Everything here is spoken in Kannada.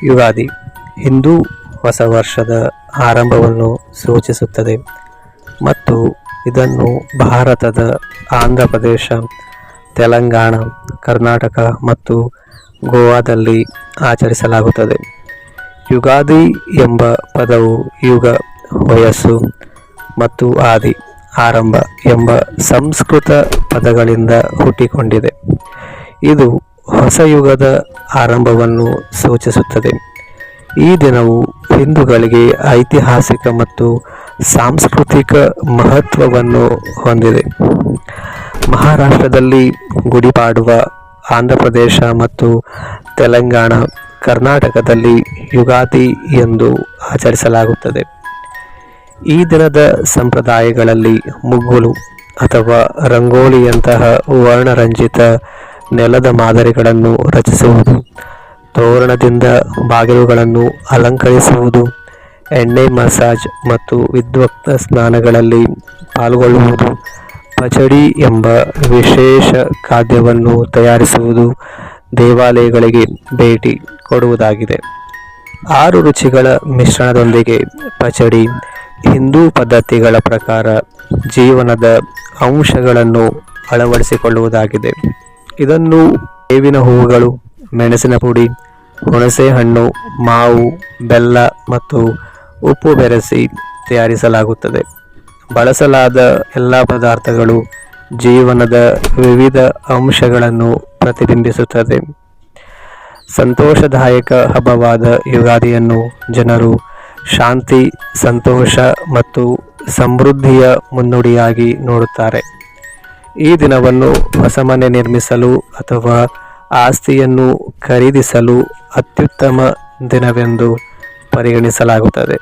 ಯುಗಾದಿ ಹಿಂದೂ ಹೊಸ ವರ್ಷದ ಆರಂಭವನ್ನು ಸೂಚಿಸುತ್ತದೆ ಮತ್ತು ಇದನ್ನು ಭಾರತದ ಆಂಧ್ರ ಪ್ರದೇಶ, ತೆಲಂಗಾಣ, ಕರ್ನಾಟಕ ಮತ್ತು ಗೋವಾದಲ್ಲಿ ಆಚರಿಸಲಾಗುತ್ತದೆ. ಯುಗಾದಿ ಎಂಬ ಪದವು ಯುಗ, ವಯಸ್ಸು ಮತ್ತು ಆದಿ, ಆರಂಭ ಎಂಬ ಸಂಸ್ಕೃತ ಪದಗಳಿಂದ ಹುಟ್ಟಿಕೊಂಡಿದೆ. ಇದು ಹೊಸ ಯುಗದ ಆರಂಭವನ್ನು ಸೂಚಿಸುತ್ತದೆ. ಈ ದಿನವು ಹಿಂದೂಗಳಿಗೆ ಐತಿಹಾಸಿಕ ಮತ್ತು ಸಾಂಸ್ಕೃತಿಕ ಮಹತ್ವವನ್ನು ಹೊಂದಿದೆ. ಮಹಾರಾಷ್ಟ್ರದಲ್ಲಿ ಗುಡಿಪಾಡ್ವ, ಆಂಧ್ರ ಪ್ರದೇಶ ಮತ್ತು ತೆಲಂಗಾಣ, ಕರ್ನಾಟಕದಲ್ಲಿ ಯುಗಾದಿ ಎಂದು ಆಚರಿಸಲಾಗುತ್ತದೆ. ಈ ದಿನದ ಸಂಪ್ರದಾಯಗಳಲ್ಲಿ ಮುಗ್ಗುಲು ಅಥವಾ ರಂಗೋಲಿಯಂತಹ ವರ್ಣರಂಜಿತ ನೆಲದ ಮಾದರಿಗಳನ್ನು ರಚಿಸುವುದು, ತೋರಣದಿಂದ ಬಾಗಿಲುಗಳನ್ನು ಅಲಂಕರಿಸುವುದು, ಎಣ್ಣೆ ಮಸಾಜ್ ಮತ್ತು ವಿದ್ವತ್ ಸ್ನಾನಗಳಲ್ಲಿ ಪಾಲ್ಗೊಳ್ಳುವುದು, ಪಚಡಿ ಎಂಬ ವಿಶೇಷ ಖಾದ್ಯವನ್ನು ತಯಾರಿಸುವುದು, ದೇವಾಲಯಗಳಿಗೆ ಭೇಟಿ ಕೊಡುವುದಾಗಿದೆ. 6 ರುಚಿಗಳ ಮಿಶ್ರಣದೊಂದಿಗೆ ಪಚಡಿ ಹಿಂದೂ ಪದ್ಧತಿಗಳ ಪ್ರಕಾರ ಜೀವನದ ಅಂಶಗಳನ್ನು ಅಳವಡಿಸಿಕೊಳ್ಳುವುದಾಗಿದೆ. ಇದನ್ನು ಬೇವಿನ ಹೂವುಗಳು, ಮೆಣಸಿನ ಪುಡಿ, ಹುಣಸೆಹಣ್ಣು, ಮಾವು, ಬೆಲ್ಲ ಮತ್ತು ಉಪ್ಪು ಬೆರೆಸಿ ತಯಾರಿಸಲಾಗುತ್ತದೆ. ಬಳಸಲಾದ ಎಲ್ಲ ಪದಾರ್ಥಗಳು ಜೀವನದ ವಿವಿಧ ಅಂಶಗಳನ್ನು ಪ್ರತಿಬಿಂಬಿಸುತ್ತದೆ. ಸಂತೋಷದಾಯಕ ಹಬ್ಬವಾದ ಯುಗಾದಿಯನ್ನು ಜನರು ಶಾಂತಿ, ಸಂತೋಷ ಮತ್ತು ಸಮೃದ್ಧಿಯ ಮುನ್ನುಡಿಯಾಗಿ ನೋಡುತ್ತಾರೆ. ಈ ದಿನವನ್ನು ಹೊಸ ಮನೆ ನಿರ್ಮಿಸಲು ಅಥವಾ ಆಸ್ತಿಯನ್ನು ಖರೀದಿಸಲು ಅತ್ಯುತ್ತಮ ದಿನವೆಂದು ಪರಿಗಣಿಸಲಾಗುತ್ತದೆ.